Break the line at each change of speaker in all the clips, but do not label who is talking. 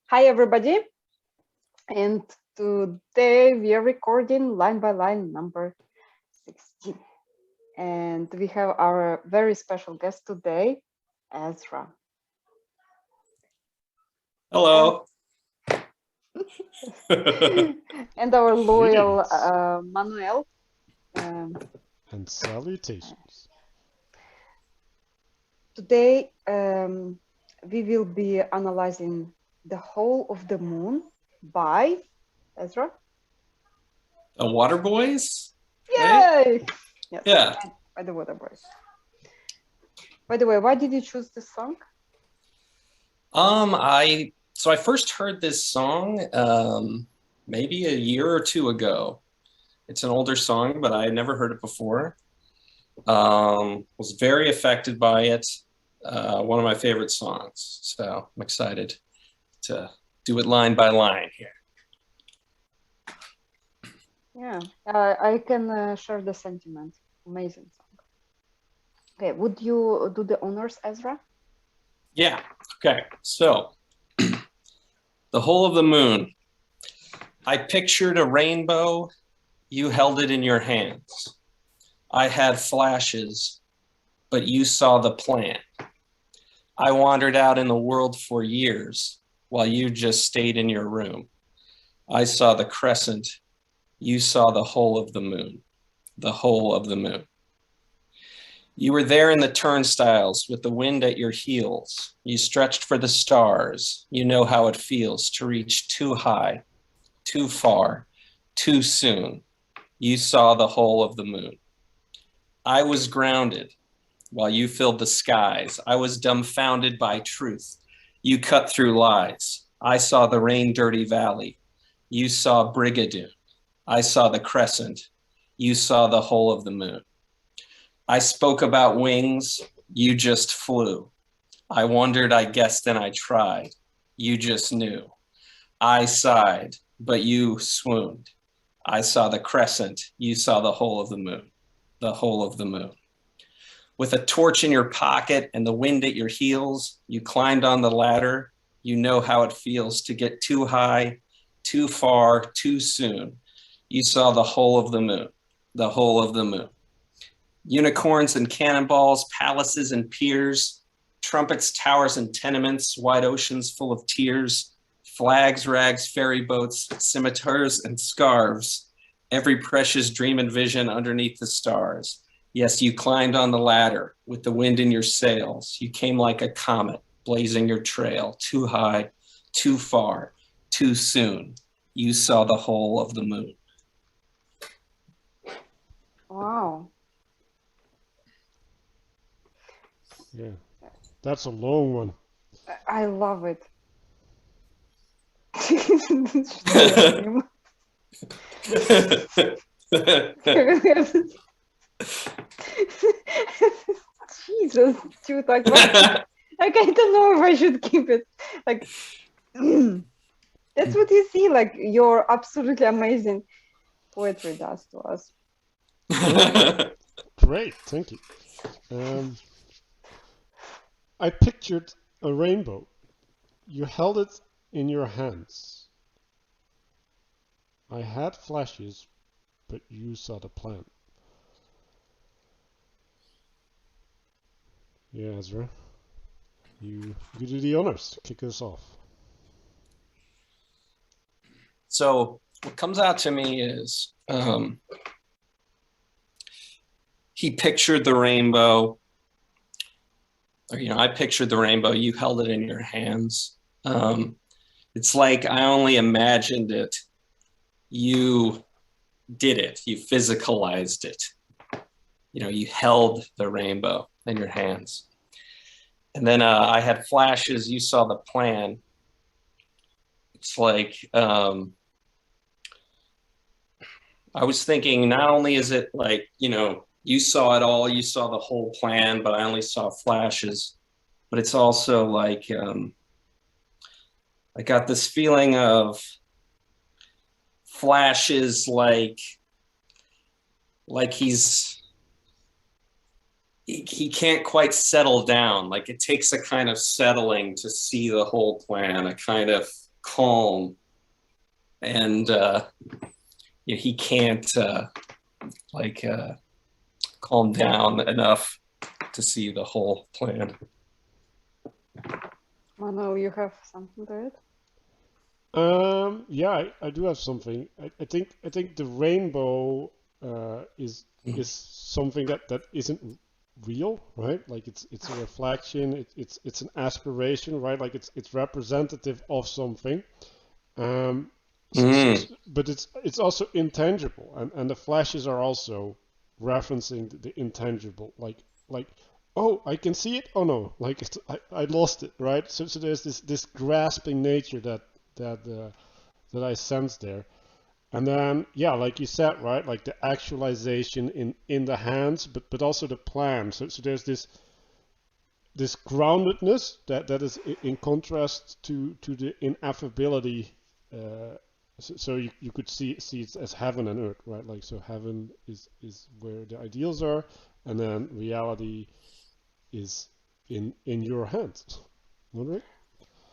Hi, everybody. And today we are recording line by line number 16. And we have our very special guest today, Ezra.
Hello.
And our loyal Manuel.
And salutations.
Today we will be analyzing the whole of the moon by Ezra.
The Waterboys?
Yay!
Right?
Yes.
Yeah.
By the Waterboys. By the way, why did you choose this song?
I first heard this song maybe a year or two ago. It's an older song, but I had never heard it before. Was very affected by it. One of my favorite songs. So I'm excited to do it line by line here.
Yeah, I can share the sentiment. Amazing song. Okay, would you do the honors, Ezra?
Yeah. Okay. So the whole of the moon. I pictured a rainbow. You held it in your hands. I had flashes, but you saw the plan. I wandered out in the world for years while you just stayed in your room. I saw the crescent. You saw the whole of the moon. The whole of the moon. You were there in the turnstiles with the wind at your heels. You stretched for the stars. You know how it feels to reach too high, too far, too soon. You saw the whole of the moon. I was grounded while you filled the skies. I was dumbfounded by truth. You cut through lies. I saw the rain-dirty valley. You saw Brigadoon. I saw the crescent. You saw the whole of the moon. I spoke about wings. You just flew. I wondered, I guessed, and I tried. You just knew. I sighed, but you swooned. I saw the crescent. You saw the whole of the moon. The whole of the moon. With a torch in your pocket and the wind at your heels, you climbed on the ladder. You know how it feels to get too high, too far, too soon. You saw the whole of the moon. The whole of the moon. Unicorns and cannonballs, palaces and piers, trumpets, towers, and tenements, wide oceans full of tears, flags, rags, ferry boats, scimitars, and scarves, every precious dream and vision underneath the stars. Yes, you climbed on the ladder with the wind in your sails. You came like a comet, blazing your trail, too high, too far, too soon. You saw the whole of the moon.
Wow.
Yeah, that's a long one.
I love it. Jesus, dude, like what? Like I don't know if I should keep it. Like that's what you see. Like your absolutely amazing poetry does to us.
Great, thank you. I pictured a rainbow. You held it in your hands. I had flashes, but you saw the plan. Yeah, Ezra. You do the honors. Kick us off.
So what comes out to me is he pictured the rainbow. Or, I pictured the rainbow. You held it in your hands. It's like I only imagined it. You did it. You physicalized it. You held the rainbow in your hands. And then I had flashes. You saw the plan. It's like I was thinking, not only is it like, you saw it all, you saw the whole plan, but I only saw flashes. But it's also like I got this feeling of flashes like he can't quite settle down. Like it takes a kind of settling to see the whole plan, a kind of calm, and he can't calm down enough to see the whole plan.
Manuel, you have something to add?
Yeah, I do have something. I think the rainbow is something that isn't real, right? Like it's a reflection. It's an aspiration, right? Like it's representative of something. But it's also intangible, and the flashes are also referencing the intangible. Like oh, I can see it. Oh no, like I lost it, right? So there's this grasping nature that I sense there. And then, yeah, like you said, right, like the actualization in the hands, but also the plan. So there's this groundedness that is in contrast to the ineffability. So you could see it as heaven and earth, right? Like so, heaven is where the ideals are, and then reality is in your hands. Nodrik?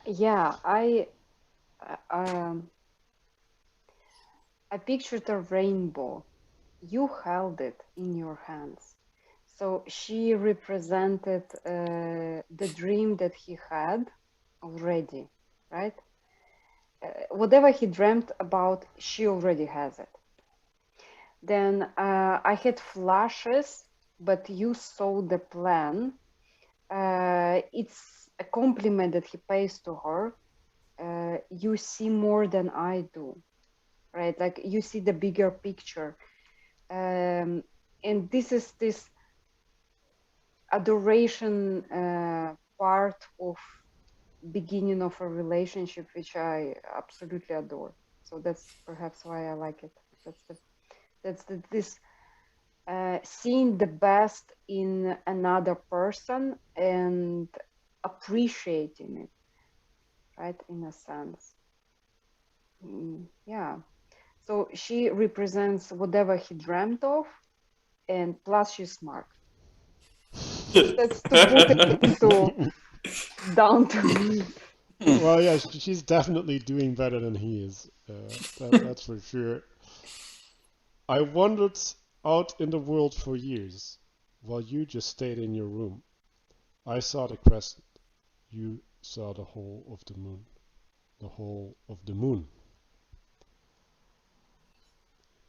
Yeah, um, I pictured a rainbow. You held it in your hands. So she represented the dream that he had already, right? Whatever he dreamt about, she already has it. Then I had flashes, but you saw the plan. It's a compliment that he pays to her. You see more than I do, right? Like you see the bigger picture. And this is this adoration part of beginning of a relationship, which I absolutely adore. So that's perhaps why I like it. This seeing the best in another person and appreciating it, right? In a sense, yeah. So she represents whatever he dreamt of, and plus she's smart. That's to put it into down to.
Well, yeah, she's definitely doing better than he is. That's for sure. I wandered out in the world for years, while you just stayed in your room. I saw the crescent. You saw the whole of the moon. The whole of the moon.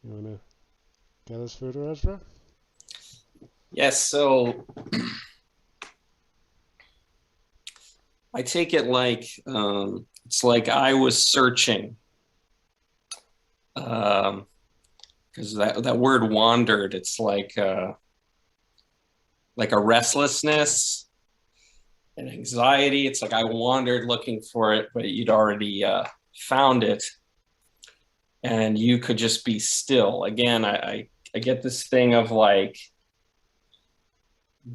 You wanna get us further, Ezra?
Yes, so I take it like it's like I was searching, because that word wandered. It's like a restlessness and anxiety. It's like I wandered looking for it, but you'd already found it, and you could just be still. Again, I get this thing of like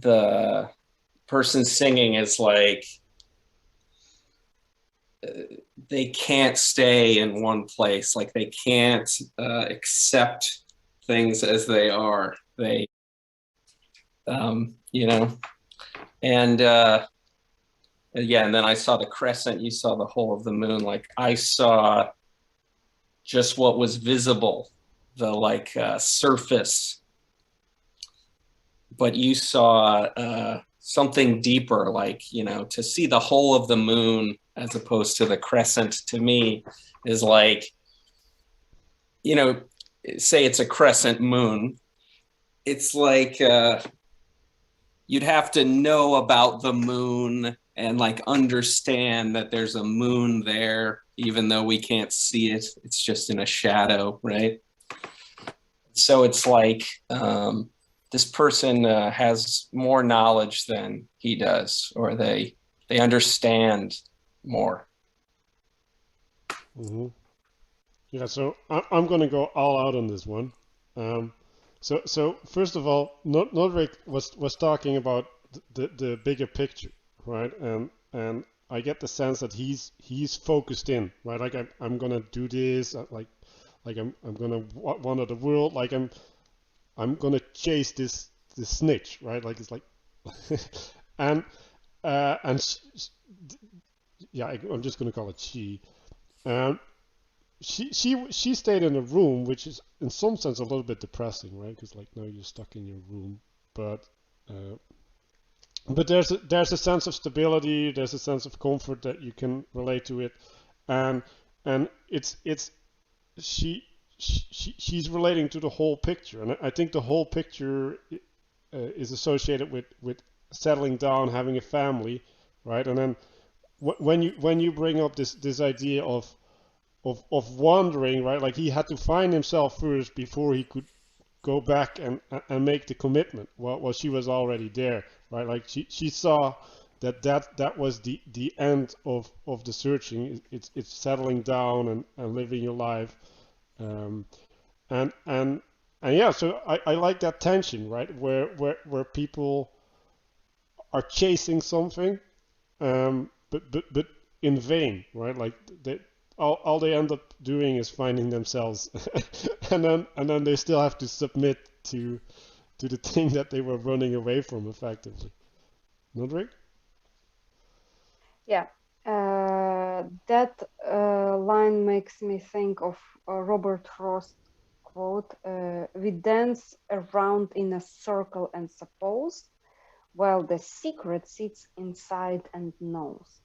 the person singing is like they can't stay in one place. Like they can't accept things as they are. They, you know, and yeah. And then I saw the crescent. You saw the whole of the moon. Like I saw just what was visible, the like surface, but you saw something deeper. Like to see the whole of the moon as opposed to the crescent to me is like, say it's a crescent moon. It's like you'd have to know about the moon and like understand that there's a moon there, even though we can't see it. It's just in a shadow, right? So it's like this person has more knowledge than he does, or they understand more.
Mm-hmm. Yeah, so I'm going to go all out on this one. So first of all, Nodrik was talking about the bigger picture, right? And I get the sense that he's focused in, right? Like I'm gonna do this, like I'm gonna wander the world, like I'm gonna chase this snitch, right? Like it's like, and yeah, I'm just gonna call it she. And she stayed in a room, which is in some sense a little bit depressing, right? Because like now you're stuck in your room, but uh, there's a sense of stability, there's a sense of comfort that you can relate to it, and it's she she's relating to the whole picture, and I think the whole picture is associated with settling down, having a family, right? And then when you bring up this idea of wandering, right? Like he had to find himself first before he could go back and make the commitment. Well, she was already there, right? Like she saw that was the end of the searching. It's settling down and living your life. Um, and yeah, so I like that tension, right? Where people are chasing something, but in vain, right? Like they all they end up doing is finding themselves, and then they still have to submit to the thing that they were running away from, effectively. Nodrik?
Yeah, that line makes me think of Robert Frost quote, "We dance around in a circle and suppose, while the secret sits inside and knows."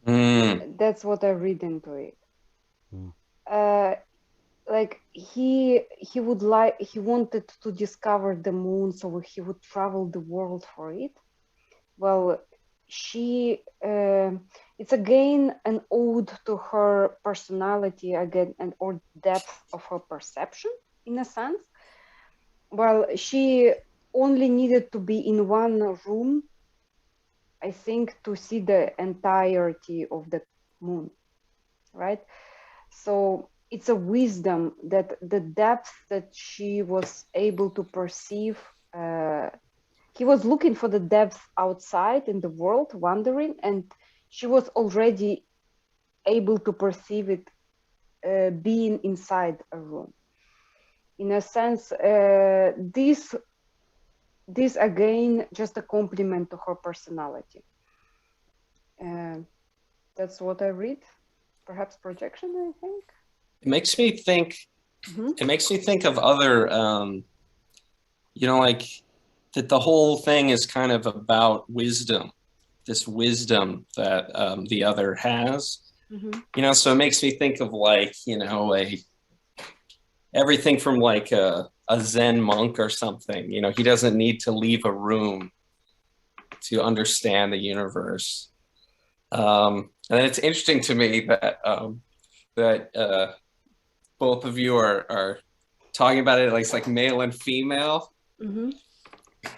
Mm.
That's what I read into it.
Mm.
Like he wanted to discover the moon, so he would travel the world for it. Well, she it's again an ode to her personality again, and or depth of her perception in a sense. Well, she only needed to be in one room, I think, to see the entirety of the moon, right? So it's a wisdom that the depth that she was able to perceive. He was looking for the depth outside in the world, wandering, and she was already able to perceive it being inside a room. In a sense, this again just a compliment to her personality. That's what I read. Perhaps projection, I think.
It makes me think. It makes me think of other, like that the whole thing is kind of about wisdom, this wisdom that the other has. So it makes me think of like, everything from like a Zen monk or something. He doesn't need to leave a room to understand the universe. And it's interesting to me that both of you are talking about it like it's like male and female,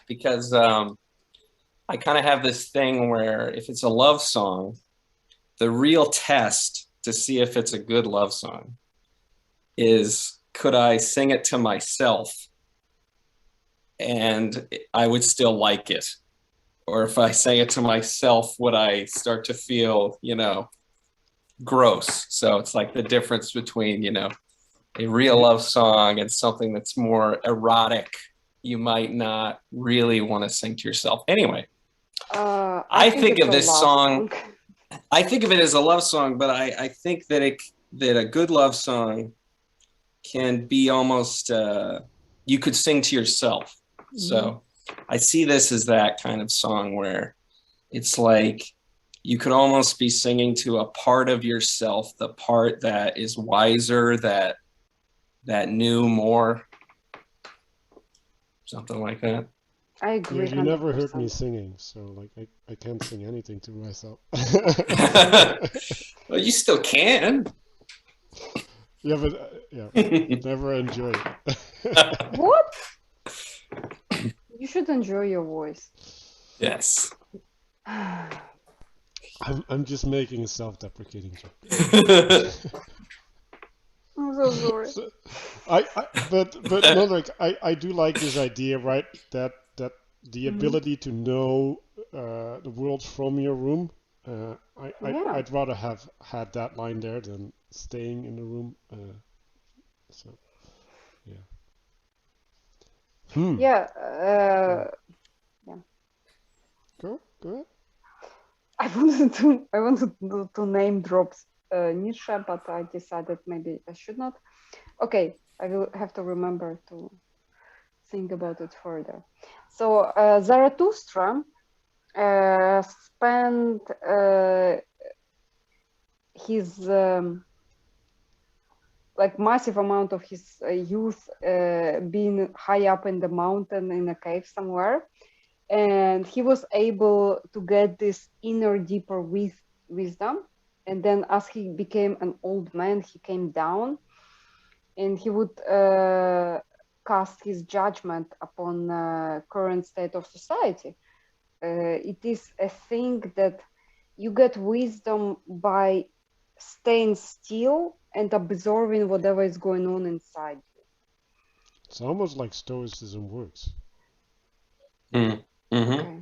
because I kind of have this thing where if it's a love song, the real test to see if it's a good love song is, could I sing it to myself and I would still like it? Or if I sang it to myself, would I start to feel, gross? So it's like the difference between, a real love song and something that's more erotic. You might not really want to sing to yourself. Anyway, I think of this song. I think of it as a love song, but I think that that a good love song can be almost you could sing to yourself. So I see this as that kind of song where it's like you could almost be singing to a part of yourself, the part that is wiser, that knew more, something like that.
I agree.
You never heard me singing, so like I can't sing anything to myself.
Well, you still can.
Yeah, but never enjoy it.
What? You should enjoy your voice.
Yes.
I'm just making a self-deprecating joke.
I'm so sorry.
So, but no, like I do like this idea, right? That the ability to know the world from your room. I'd rather have had that line there than staying in the room. So yeah.
Yeah. Yeah.
Go ahead.
I wanted to name drop Nietzsche, but I decided maybe I should not. Okay, I will have to remember to think about it further. So Zarathustra spent his like massive amount of his youth being high up in the mountain in a cave somewhere, and he was able to get this inner deeper wisdom. And then as he became an old man, he came down and he would cast his judgment upon current state of society. It is a thing that you get wisdom by staying still and absorbing whatever is going on inside you.
It's almost like Stoicism works.
Mm-hmm.
Okay.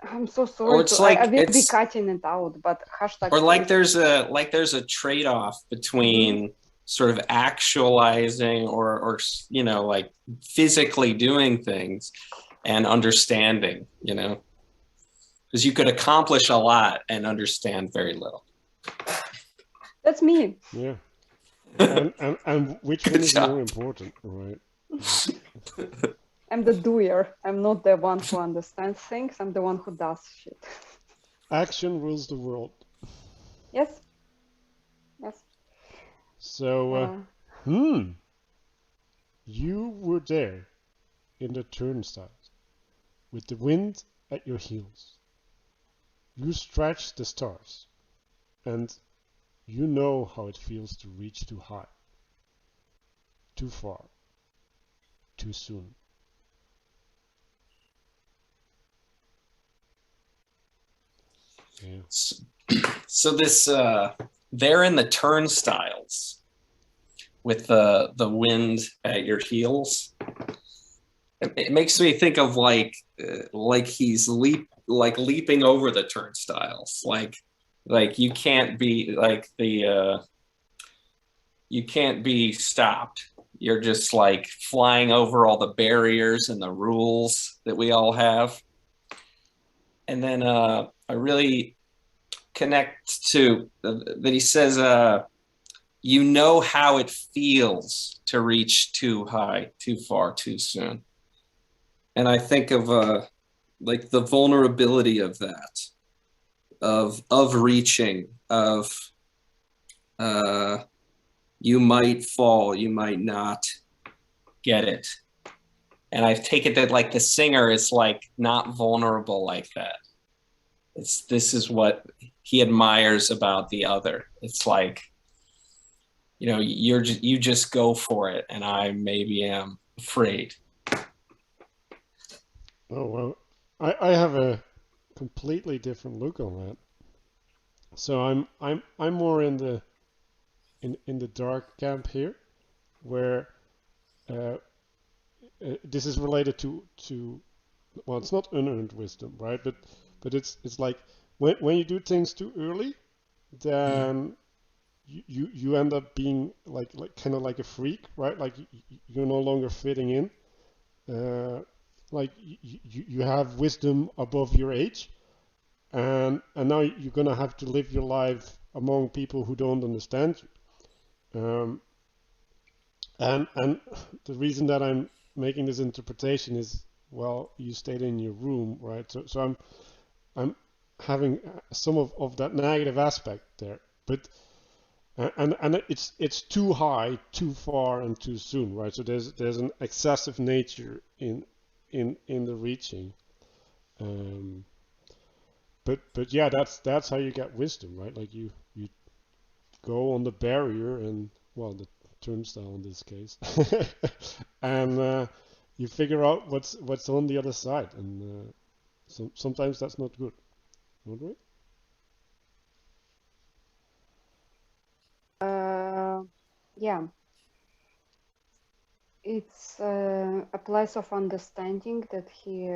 I'm so sorry.
Or it's like
I will be
it's
cutting it out, but hashtag.
or like
Stoicism.
there's a trade-off between sort of actualizing or you know, like physically doing things and understanding, you know, because you could accomplish a lot and understand very little.
That's me.
Yeah. And which
Good
one is
job.
more important, right?
I'm the doer. I'm not the one who understands things. I'm the one who does shit.
Action rules the world.
Yes. Yes.
So, you were there in the turnstiles with the wind at your heels. You stretched the stars, and you know how it feels to reach too high, too far, too soon. Yeah.
So this they're in the turnstiles with the wind at your heels. It makes me think of like he's leaping over the turnstiles, like you can't be like you can't be stopped. You're just like flying over all the barriers and the rules that we all have. And then I really connect to that he says, you know how it feels to reach too high, too far, too soon. And I think of like the vulnerability of that, of reaching, of you might fall, you might not get it. And I take it that like the singer is like not vulnerable like that. This is what he admires about the other. It's like, you know, you just go for it, and I maybe am afraid.
Oh well, I have a completely different look on that. So I'm more in the dark camp here, where uh, this is related to well, it's not unearned wisdom, right? But it's like when you do things too early, then you end up being like kind of like a freak, right? Like you're no longer fitting in. Like you have wisdom above your age, and now you're gonna have to live your life among people who don't understand you. And the reason that I'm making this interpretation is, well, you stayed in your room, right? So I'm having some of that negative aspect there, but and it's too high, too far, and too soon, right? So there's an excessive nature in the reaching, um, but yeah, that's how you get wisdom, right? Like you go on the barrier and, well, the turnstile in this case, and you figure out what's on the other side, and sometimes that's not good, not right?
Yeah, it's a place of understanding that he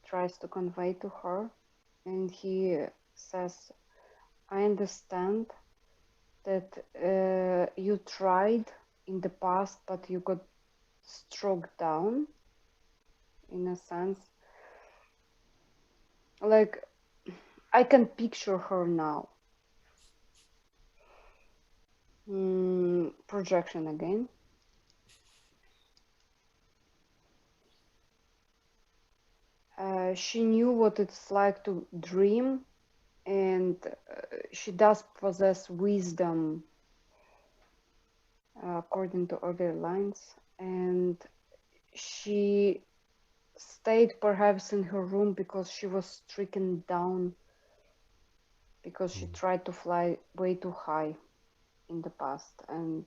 tries to convey to her, and he says, I understand that you tried in the past, but you got struck down, in a sense. Like, I can picture her now. Projection again. She knew what it's like to dream, and she does possess wisdom, according to earlier lines. And she stayed perhaps in her room because she was stricken down because she tried to fly way too high in the past and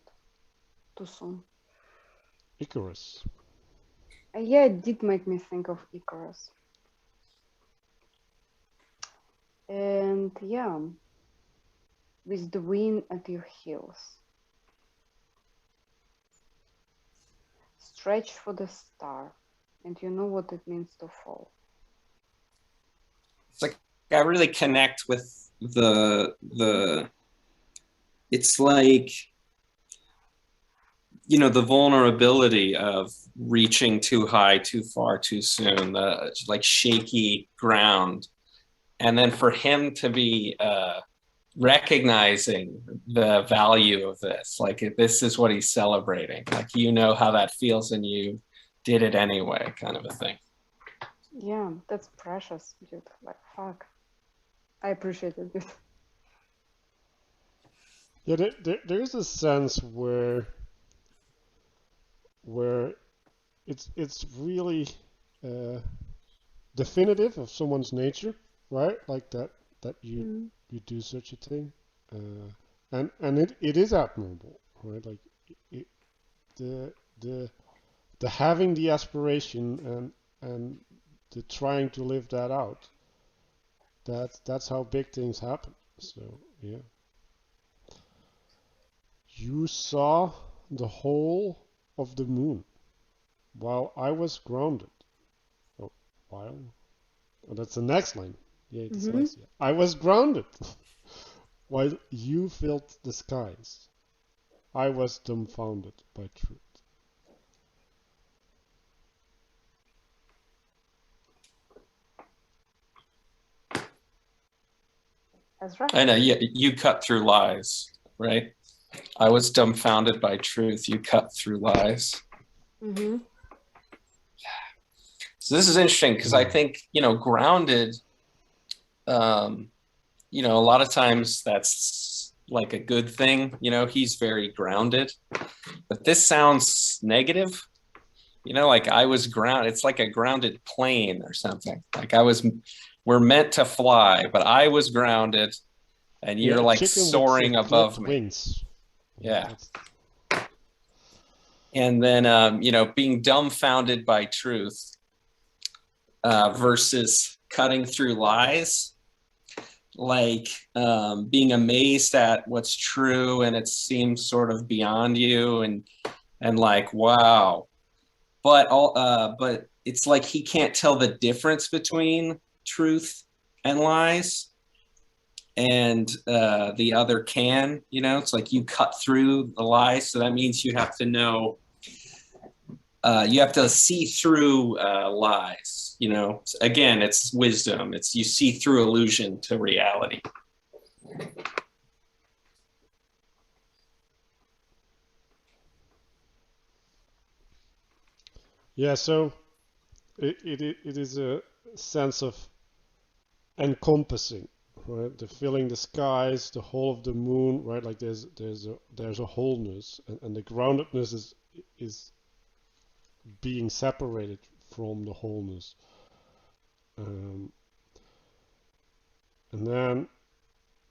too soon.
Icarus.
Yeah, it did make me think of Icarus. And yeah, with the wind at your heels. Stretch for the star, and you know what it means to fall.
It's like I really connect with the it's like, you know, the vulnerability of reaching too high, too far, too soon, the like shaky ground. And then for him to be recognizing the value of this, like this is what he's celebrating. Like, you know how that feels and you did it anyway, kind of a thing.
Yeah, that's precious, dude. Like, fuck. I appreciated it.
Yeah, there's a sense where it's really definitive of someone's nature, right? Like that you do such a thing, and it is admirable, right? Like it, the the having the aspiration and the trying to live that out. That's how big things happen. So yeah, you saw the whole of the moon while I was grounded. Oh, while? Oh, that's the next line. Yeah, it says, yeah. I was grounded while you filled the skies. I was dumbfounded by truth.
Ezra?
I know, you cut through lies, right? I was dumbfounded by truth. You cut through lies.
Mm-hmm.
So this is interesting because I think, you know, grounded, you know, a lot of times that's like a good thing. You know, he's very grounded, but this sounds negative. You know, like I was grounded. It's like a grounded plane or something. Like we're meant to fly, but I was grounded and
Yeah,
you're
a
like
chicken
soaring
with
above
clipped
me.
wings.
Yeah. And then, you know, being dumbfounded by truth versus cutting through lies, like being amazed at what's true and it seems sort of beyond you and like, wow. But it's like he can't tell the difference between truth and lies, and the other can. You know, it's like you cut through the lies, so that means you have to know. You have to see through lies. You know, again, it's wisdom. It's you see through illusion to reality.
Yeah, so it is a sense of encompassing, right? The filling the skies, the whole of the moon, right? Like there's a wholeness, and the groundedness is being separated from the wholeness. Um, and then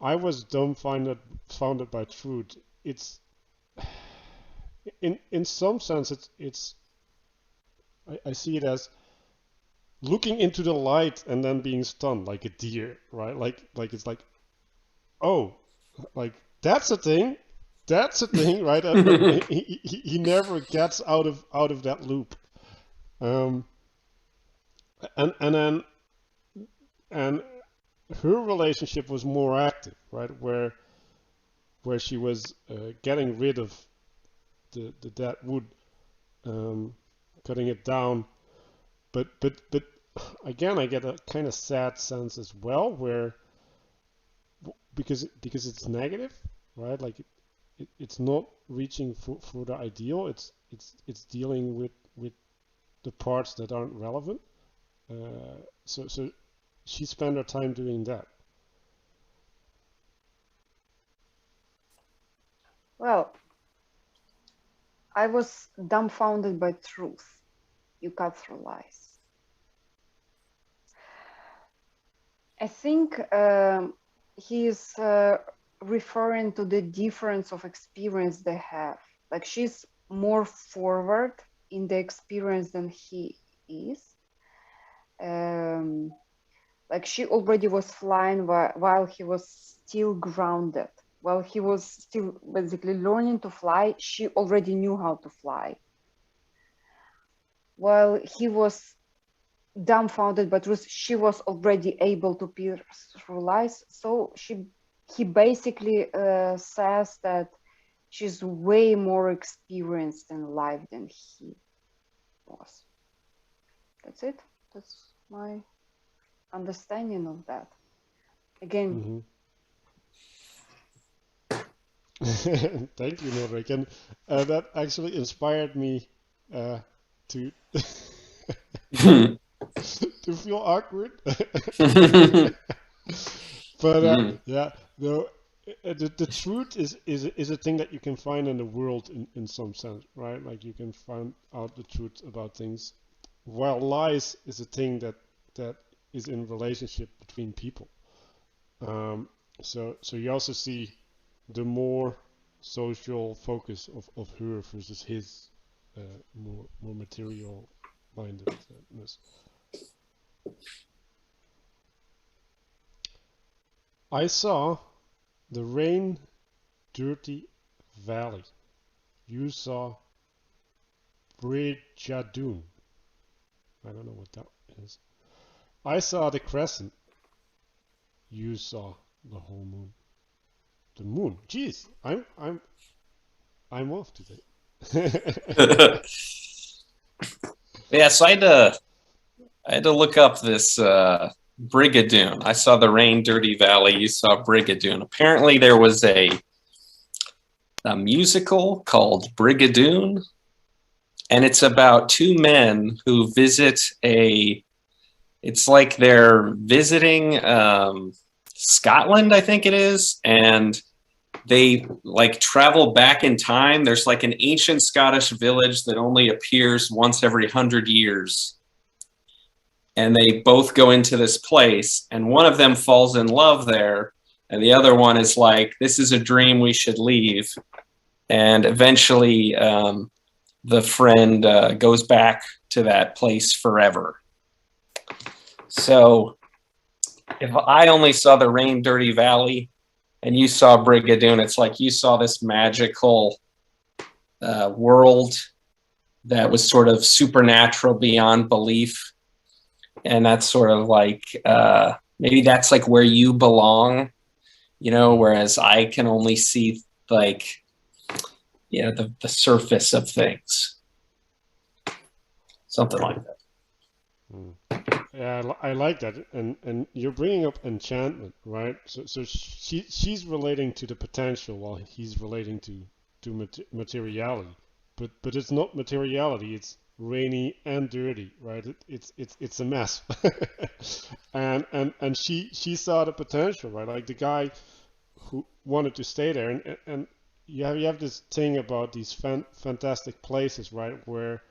I was founded by truth. It's in some sense it's I see it as looking into the light and then being stunned like a deer, right? Like it's like, oh, like that's a thing, right? He never gets out of that loop. Um, and then and her relationship was more active, right? Where she was getting rid of the dead wood, cutting it down. But again, I get a kind of sad sense as well, where because it's negative, right? Like it's not reaching for the ideal. It's dealing with the parts that aren't relevant. So she spent her time doing that.
Well, I was dumbfounded by truth. You cut through lies. I think he's referring to the difference of experience they have. Like she's more forward in the experience than he is. Like she already was flying while he was still grounded. While he was still basically learning to fly, she already knew how to fly. While he was dumbfounded by truth, she was already able to pierce through lies. So he basically says that she's way more experienced in life than he was. That's it. That's my understanding of that. Again.
Thank you, Nodrik. And that actually inspired me to to feel awkward. But yeah, no, the truth is a thing that you can find in the world in some sense, right? Like you can find out the truth about things, while lies is a thing that is in relationship between people. So you also see the more social focus of her versus his more material mindedness. I saw the rain dirty valley. You saw Brigadoon. I don't know what that is. I saw the crescent. You saw the whole moon. The moon. Jeez, I'm off today.
Yeah, so I had to look up this Brigadoon. I saw the Rain Dirty Valley. You saw Brigadoon. Apparently, there was a musical called Brigadoon, and it's about two men who visit a. It's like they're visiting Scotland, I think it is, and they like travel back in time. There's like an ancient Scottish village that only appears once every 100 years. And they both go into this place, and one of them falls in love there, and the other one is like, this is a dream, we should leave. And eventually the friend goes back to that place forever. So if I only saw the Rain Dirty Valley and you saw Brigadoon, it's like you saw this magical world that was sort of supernatural beyond belief. And that's sort of like, maybe that's like where you belong, you know, whereas I can only see like, you know, the surface of things. Something like that.
Yeah, I like that, and you're bringing up enchantment, right? So she's relating to the potential while he's relating to materiality, but it's not materiality. It's rainy and dirty, right? It's a mess, and she saw the potential, right? Like the guy who wanted to stay there, and you have this thing about these fantastic places, right, where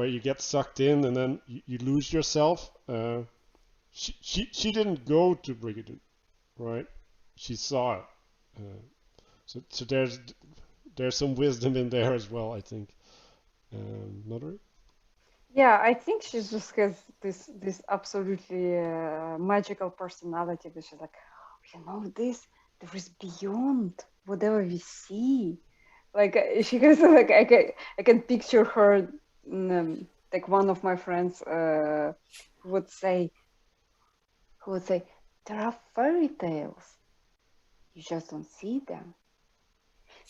you get sucked in and then you lose yourself. She didn't go to Brigadoon, right? She saw it. So there's some wisdom in there as well, I think. Nodrik?
Yeah, I think she just has this absolutely magical personality that she's like, you know, there is beyond whatever we see. Like she has like I can picture her. Like one of my friends would say, there are fairy tales. You just don't see them.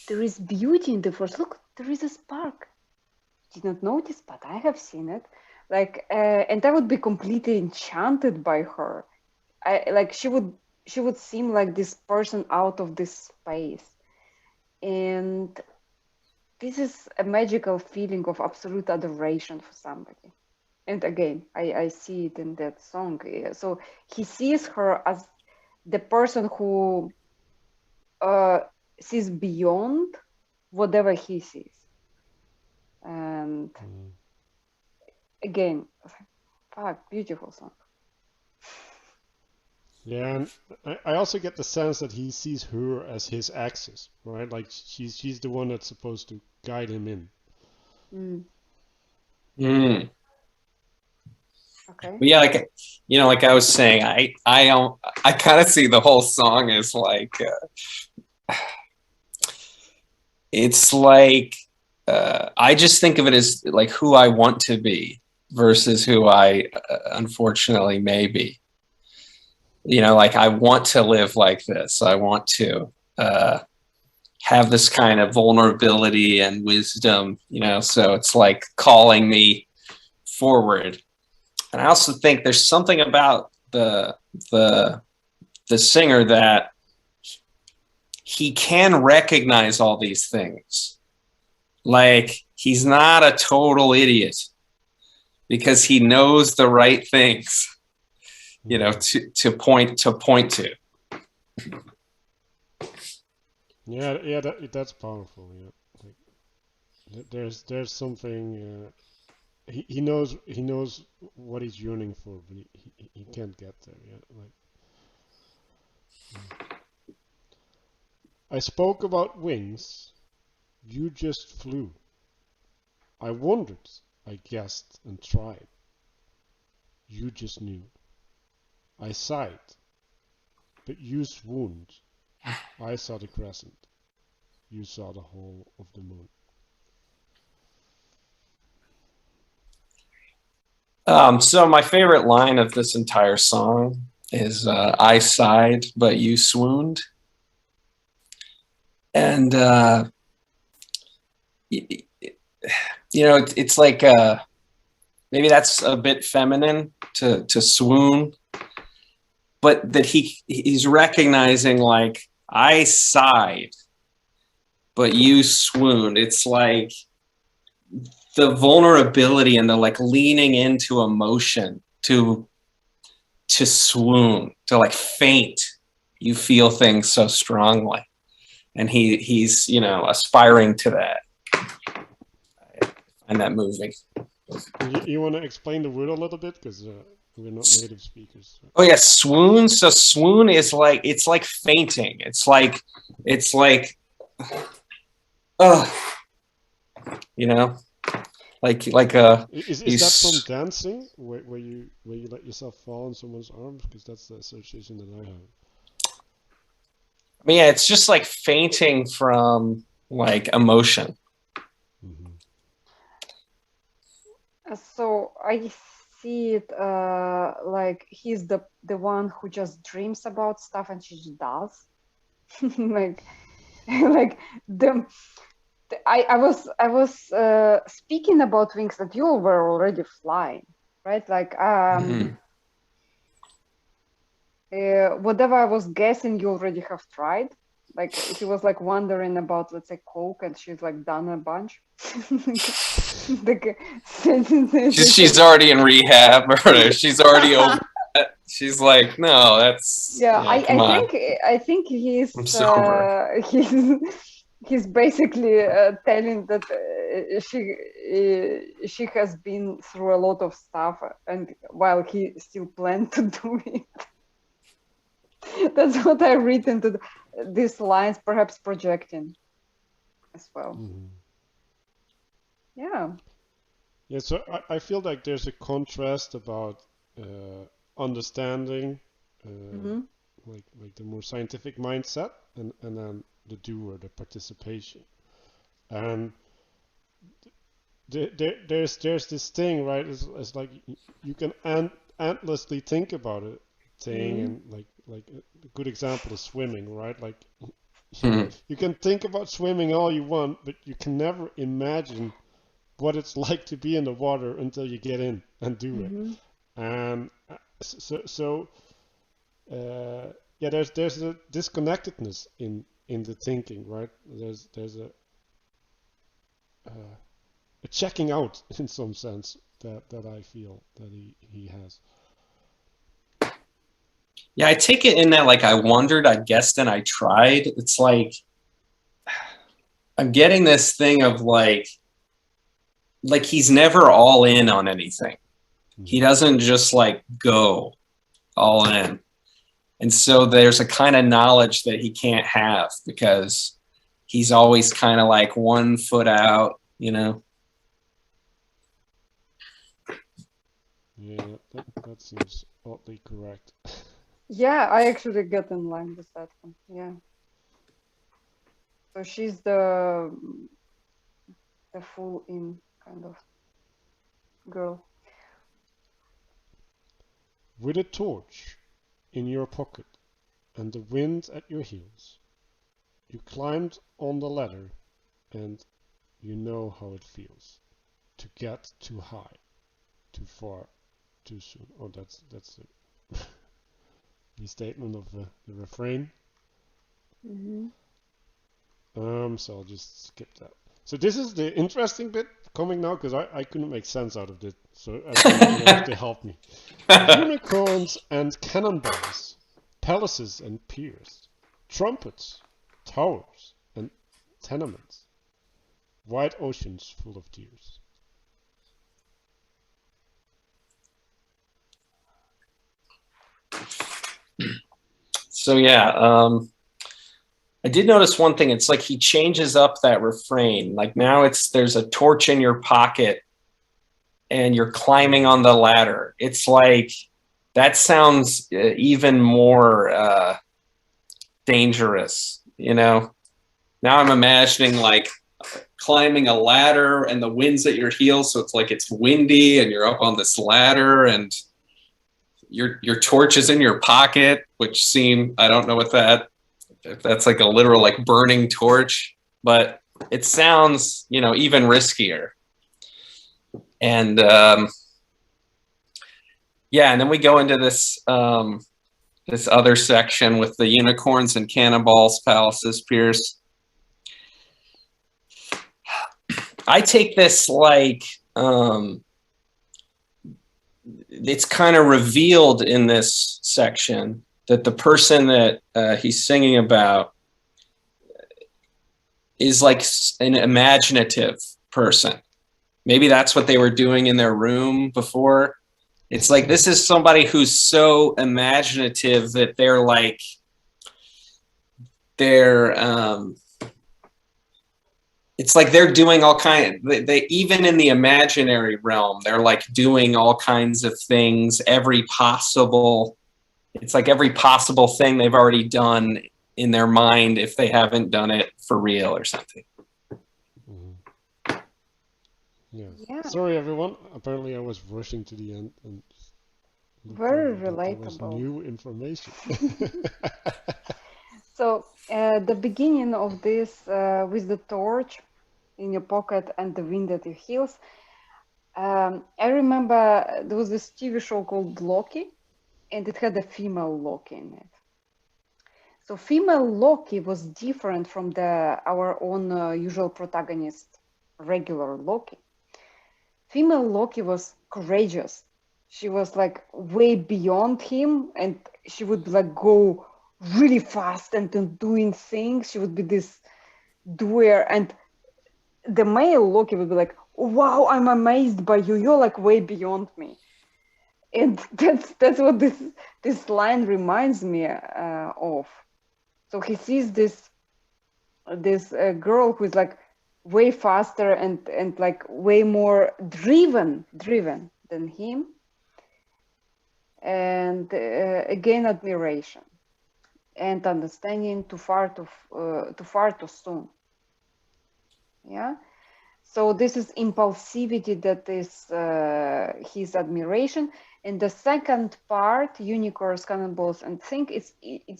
There is beauty in the forest. Look, there is a spark. Did not notice, but I have seen it. Like, and I would be completely enchanted by her. She would seem like this person out of this space. And this is a magical feeling of absolute adoration for somebody. And again, I see it in that song. So he sees her as the person who sees beyond whatever he sees. And again, fuck, beautiful song.
Yeah, and I also get the sense that he sees her as his axis, right? Like she's the one that's supposed to guide him in.
Okay.
But yeah, like I was saying, I kind of see the whole song as like it's like I just think of it as like who I want to be versus who I unfortunately may be. Like I want to live like this. I want to have this kind of vulnerability and wisdom. So it's like calling me forward. And I also think there's something about the singer that he can recognize all these things. Like he's not a total idiot because he knows the right things, to point to.
Yeah, that's powerful. Yeah, like there's something. He knows what he's yearning for, but he can't get there yet. I spoke about wings. You just flew. I wondered. I guessed and tried. You just knew. I sighed, but you swooned. I saw the crescent. You saw the whole of the moon.
So my favorite line of this entire song is I sighed, but you swooned. And, it's like maybe that's a bit feminine to swoon, but that he's recognizing like I sighed, but you swooned. It's like the vulnerability and the like leaning into emotion to swoon, to like faint. You feel things so strongly, and he's aspiring to that. I find that moving.
You want to explain the word a little bit, because we're not native speakers. So.
Oh yeah, swoon. So swoon is like it's like fainting. It's like like
Is that from dancing, where you let yourself fall in someone's arms? Because that's the association that I have.
I mean, yeah, it's just like fainting from like emotion.
Mm-hmm.
So I see it like he's the one who just dreams about stuff and she just does. like the I was speaking about wings that you were already flying, right? Like whatever I was guessing, you already have tried. Like he was like wondering about, let's say, coke, and she's like done a bunch.
She's already in rehab, or she's already over. She's like, no, that's
I think he's he's basically telling that she has been through a lot of stuff, and while he still planned to do it. That's what I read into these lines, perhaps projecting as well.
Mm-hmm.
Yeah.
Yeah, so I feel like there's a contrast about understanding, like the more scientific mindset, and then the doer, the participation, and there's this thing, right? It's like you can endlessly think about it, thing, and like a good example is swimming, right? Like you can think about swimming all you want, but you can never imagine what it's like to be in the water until you get in and do it. And yeah, there's a disconnectedness in in the thinking, right? There's a checking out in some sense that I feel that he has.
Yeah, I take it in that like I wondered, I guessed, and I tried. It's like I'm getting this thing of like he's never all in on anything. He doesn't just like go all in. And so there's a kind of knowledge that he can't have because he's always kind of like 1 foot out, you know?
Yeah, that seems oddly correct.
Yeah, I actually get in line with that one. Yeah. So she's the full in kind of girl.
With a torch in your pocket and the wind at your heels, you climbed on the ladder, and you know how it feels to get too high, too far, too soon. Oh, that's the restatement of the refrain. So I'll just skip that. So this is the interesting bit coming now, because I couldn't make sense out of it. So everyone will have to help me. Unicorns and cannonballs, palaces and piers, trumpets, towers and tenements, wide oceans full of tears.
So yeah, I did notice one thing. It's like he changes up that refrain. Like now there's a torch in your pocket and you're climbing on the ladder. It's like that sounds even more dangerous, you know? Now I'm imagining like climbing a ladder and the wind's at your heels, so it's like it's windy and you're up on this ladder and your torch is in your pocket, which I don't know if that's like a literal like burning torch, but it sounds, even riskier. And yeah, and then we go into this this other section with the unicorns and cannonballs, palaces, piers. I take this like it's kind of revealed in this section that the person that he's singing about is like an imaginative person. Maybe that's what they were doing in their room before. It's like this is somebody who's so imaginative that it's like they're doing all they even in the imaginary realm, they're like doing all kinds of things, it's like every possible thing they've already done in their mind if they haven't done it for real or something.
Yeah. Sorry, everyone. Apparently, I was rushing to the end and
very
relatable.
That was
new information.
So the beginning of this with the torch in your pocket and the wind at your heels. I remember there was this TV show called Loki, and it had a female Loki in it. So female Loki was different from our own usual protagonist, regular Loki. Female Loki was courageous. She was like way beyond him, and she would like go really fast and doing things. She would be this doer, and the male Loki would be like, wow, I'm amazed by you. You're like way beyond me. And that's what this line reminds me of. So he sees this girl who's like way faster and like way more driven than him. And again, admiration and understanding too far too soon. Yeah. So this is impulsivity that is his admiration. And the second part, unicorns, cannonballs, and think it's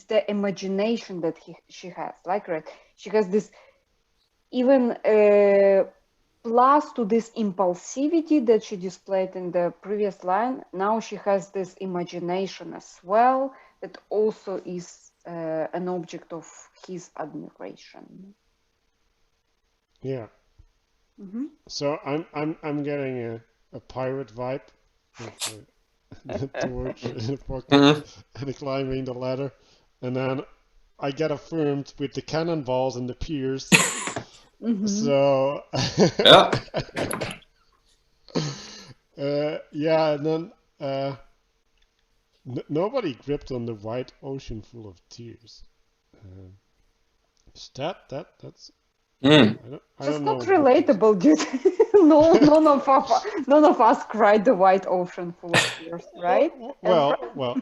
the imagination that she has. Like, right, she has this even plus to this impulsivity that she displayed in the previous line. Now she has this imagination as well that also is an object of his admiration.
Yeah.
Mm-hmm.
So I'm getting a pirate vibe with the torch in a pocket and climbing the ladder, and then I get affirmed with the cannonballs and the piers.
Mm-hmm.
So
Yeah.
yeah, and then nobody gripped on the white ocean full of tears. That's
Mm.
I
Just
don't
not
know.
relatable, dude. No, none of us cried the white ocean full of tears, right? Ezra?
Well,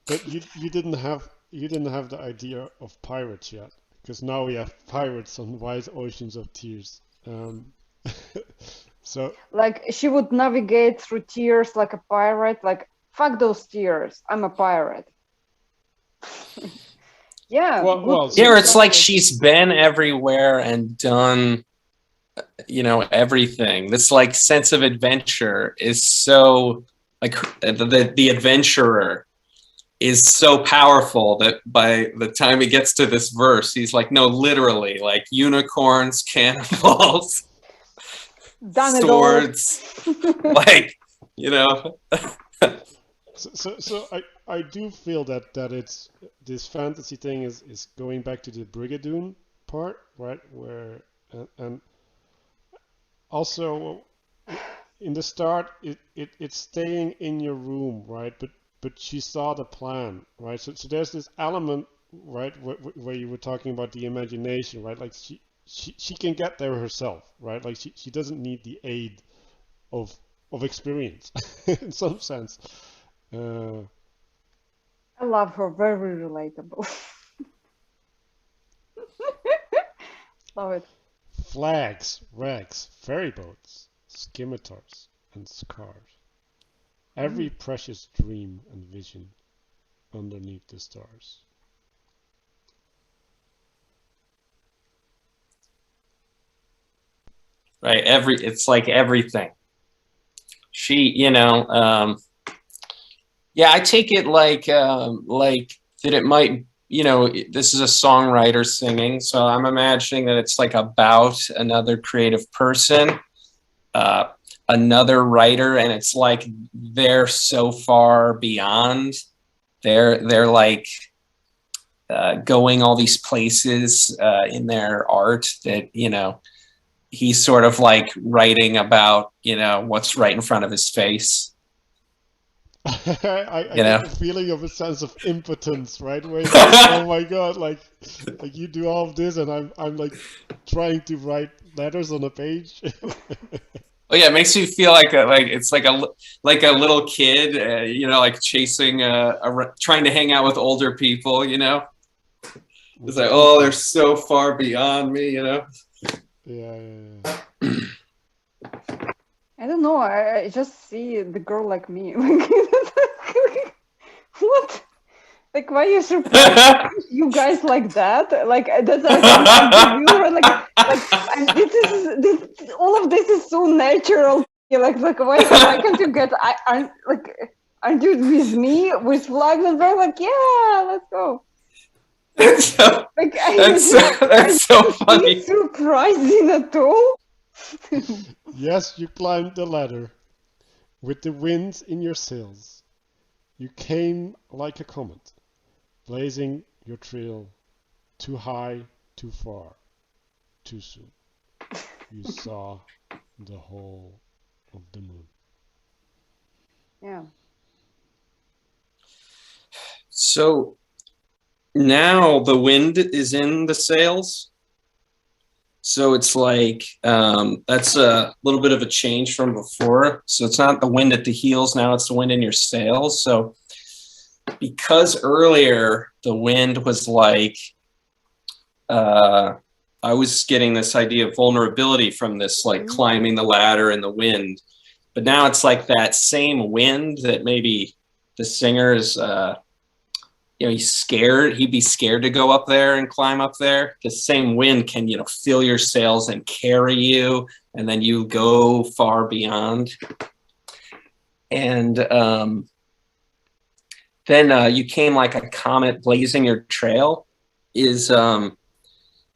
but you didn't have the idea of pirates yet, because now we have pirates on wide oceans of tears. So
Like she would navigate through tears like a pirate. Like fuck those tears, I'm a pirate. Yeah,
well,
good.
so,
Yeah, it's like
Exactly.
she's been everywhere and done, everything. This like sense of adventure is so like the adventurer is so powerful that by the time he gets to this verse, he's like, no, literally, like unicorns, cannonballs,
Done it all.
swords, like, you know.
so I do feel that it's this fantasy thing is going back to the Brigadoon part, right? Where and also in the start it's staying in your room, right? But she saw the plan, right? So there's this element, right, where you were talking about the imagination, right? Like she can get there herself, right? Like she doesn't need the aid of experience in some sense.
I love her. Very relatable. Love it.
Flags, rags, ferry boats, scimitars, and scars. Every precious dream and vision underneath the stars.
Right, it's like everything. She, yeah, I take it like that it might, this is a songwriter singing, so I'm imagining that it's like about another creative person, another writer, and it's like they're so far beyond. They're like going all these places in their art that, he's sort of like writing about, what's right in front of his face.
I
You know?
get the feeling of a sense of impotence, right? Where it's like, oh my god, like you do all of this, and I'm like trying to write letters on a page.
Oh yeah, it makes you feel like it's like a little kid, like chasing trying to hang out with older people. It's like, oh, they're so far beyond me.
Yeah.
I don't know. I just see the girl like me. What? Like, why you surprised you guys like that? Like, that's our point of view. Right? And this all of this is so natural. Like, why can't you get? Aren't you with me with flags and they're like, yeah, let's go. Like,
That's so funny.
Surprising at all?
Yes, you climbed the ladder with the wind in your sails. You came like a comet, blazing your trail too high, too far, too soon. You saw the whole of the moon.
Yeah.
So now the wind is in the sails. So it's like that's a little bit of a change from before. So it's not the wind at the heels now, it's the wind in your sails. So because earlier the wind was like, I was getting this idea of vulnerability from this, like climbing the ladder in the wind. But now it's like that same wind that maybe the singer is, he's scared. He'd be scared to go up there and climb up there. The same wind can, fill your sails and carry you, and then you go far beyond. And then you came like a comet blazing your trail is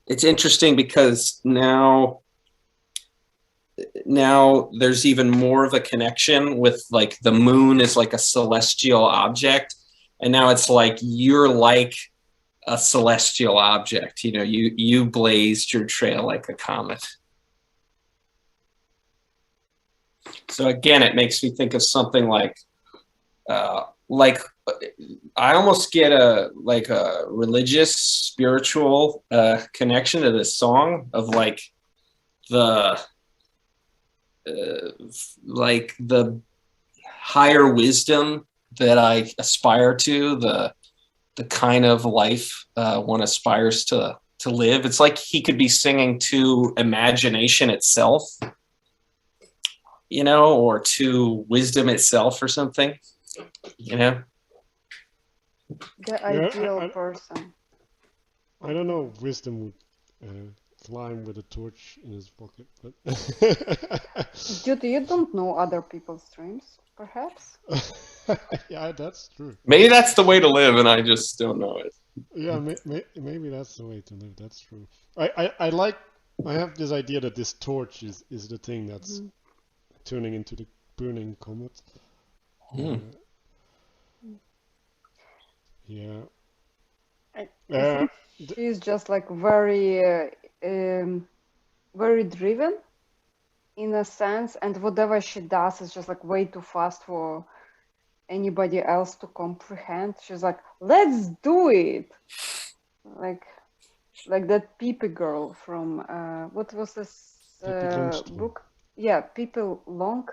it's interesting because now there's even more of a connection with like the moon is like a celestial object, and now it's like you're like a celestial object. You know, you blazed your trail like a comet. So again, it makes me think of something like I almost get a religious, spiritual connection to this song of like the higher wisdom that I aspire to, the kind of life one aspires to live. It's like he could be singing to imagination itself, you know, or to wisdom itself or something, you know.
The ideal person.
I don't know if wisdom would climb with a torch in his pocket, but
Dude, you don't know other people's dreams, perhaps?
yeah, that's true.
Maybe that's the way to live, and I just don't know it.
Yeah, maybe that's the way to live. That's true. I have this idea that this torch is the thing that's turning into the burning comet. Yeah.
I think she's just like very driven in a sense, and whatever she does is just like way too fast for anybody else to comprehend. She's like, let's do it, like that Peepy girl from what was this book? Yeah, People Long.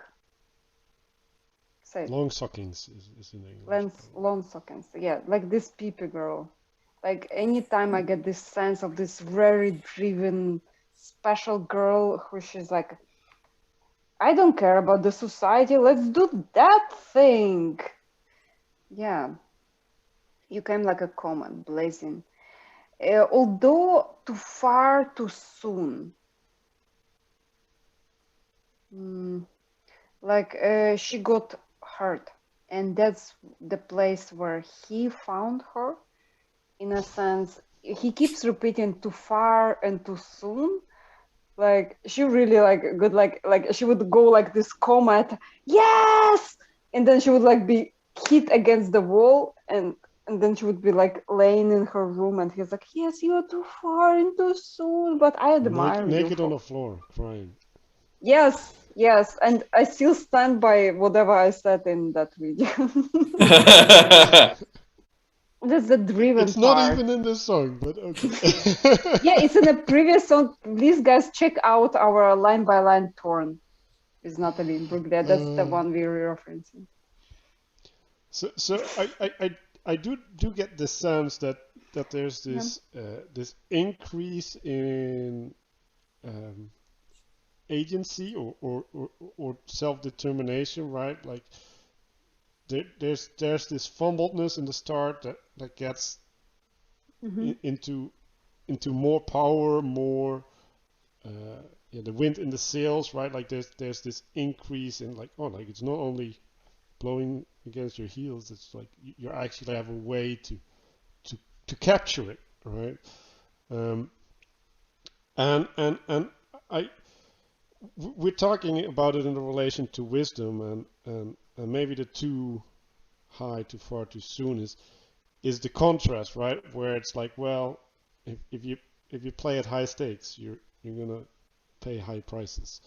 Say
Long Stockings is in English.
Long Stockings. Yeah, like this Peepy girl. Like anytime I get this sense of this very driven, special girl who she's like, I don't care about the society, let's do that thing. Yeah. You came like a comet blazing. Although too far, too soon. She got hurt, and that's the place where he found her. In a sense, he keeps repeating too far and too soon. Like she really good, like she would go like this comet, yes, and then she would like be hit against the wall, and then she would be like laying in her room, and he's like, yes, you are too far and too soon, but I admire you.
Naked on the floor, crying.
Yes, and I still stand by whatever I said in that video. That's the driven
It's
part.
not even in this song, but okay.
Yeah, it's in a previous song. Please, guys, check out our line by line torn with Natalie Imbruglia. That's the one we're referencing.
So I do get the sense that there's this this increase in agency or self-determination, right? Like there's this fumbledness in the start that gets into more power, more the wind in the sails, right? Like there's this increase in like it's not only blowing against your heels, it's like you actually have a way to capture it, right? And we're talking about it in relation to wisdom, and maybe the too high, too far, too soon is the contrast, right? Where it's like, well, if you play at high stakes, you're gonna pay high prices.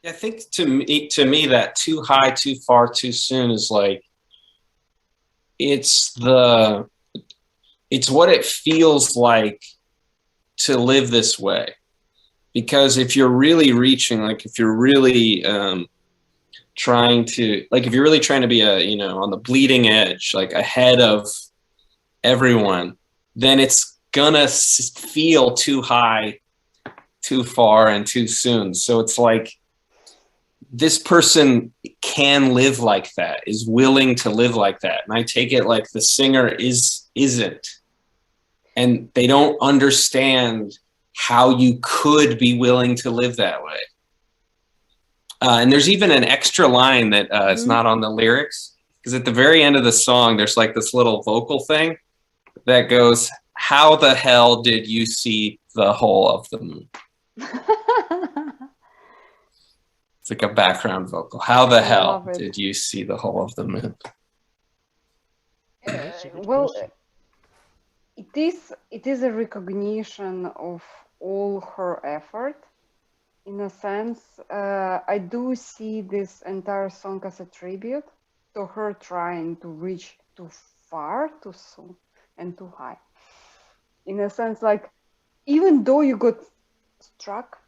I think to me that too high, too far, too soon is like it's what it feels like to live this way. Because if you're really reaching, like if you're really trying to be on the bleeding edge, like ahead of everyone, then it's gonna feel too high, too far, and too soon. So it's like this person can live like that, is willing to live like that. And I take it like the singer isn't. And they don't understand how you could be willing to live that way. And there's even an extra line that is not on the lyrics, because at the very end of the song, there's like this little vocal thing that goes, "How the hell did you see the whole of the moon?" It's like a background vocal. How the
I
hell
love it.
did you see the whole of the moon?
That's a good
Well,
question.
it is a recognition of all her effort. In a sense, I do see this entire song as a tribute to her trying to reach too far, too soon, and too high. In a sense, like, even though you got struck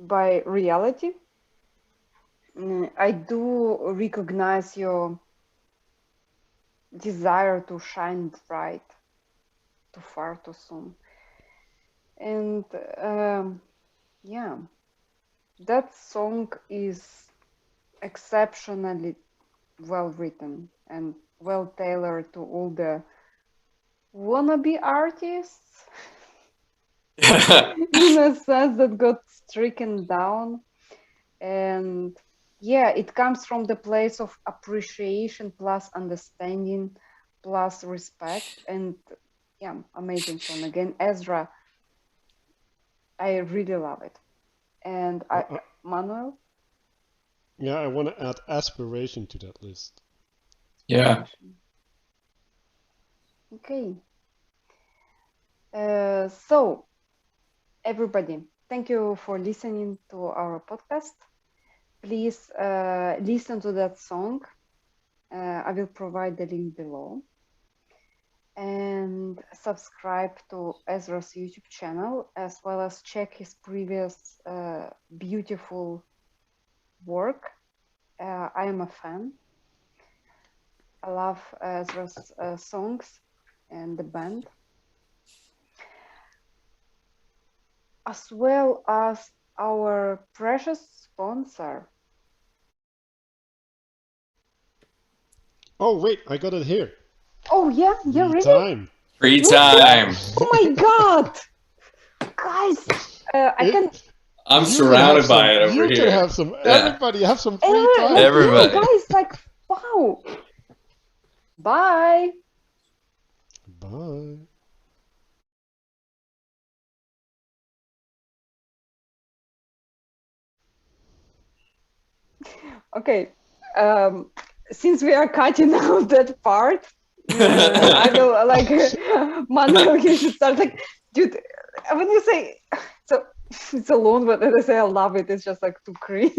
by reality, I do recognize your desire to shine bright too far, too soon. And yeah, that song is exceptionally well written and well tailored to all the wannabe artists in a sense that got stricken down. And yeah, it comes from the place of appreciation plus understanding plus respect. And yeah, amazing song again. Ezra, I really love it. And Manuel?
Yeah, I want to add aspiration to that list.
Yeah.
Okay. So, everybody, thank you for listening to our podcast. Please listen to that song. I will provide the link below. And subscribe to Ezra's YouTube channel, as well as check his previous beautiful work. I am a fan. I love Ezra's songs and the band, as well as our precious sponsor.
Oh wait, I got it here.
Oh yeah,
The
really?
time.
Free time.
Oh my god, guys! I can.
I'm
You can
surrounded
have
by
some-
it over
you
here.
can have some.
Yeah.
Everybody have some free time.
Like,
Everybody.
yeah, guys, like, wow. Bye.
Bye.
Okay. Since we are cutting out that part, I will like Manuel, you should start like, dude. When you say so, it's alone, but when I say I love it, it's just like too cringe.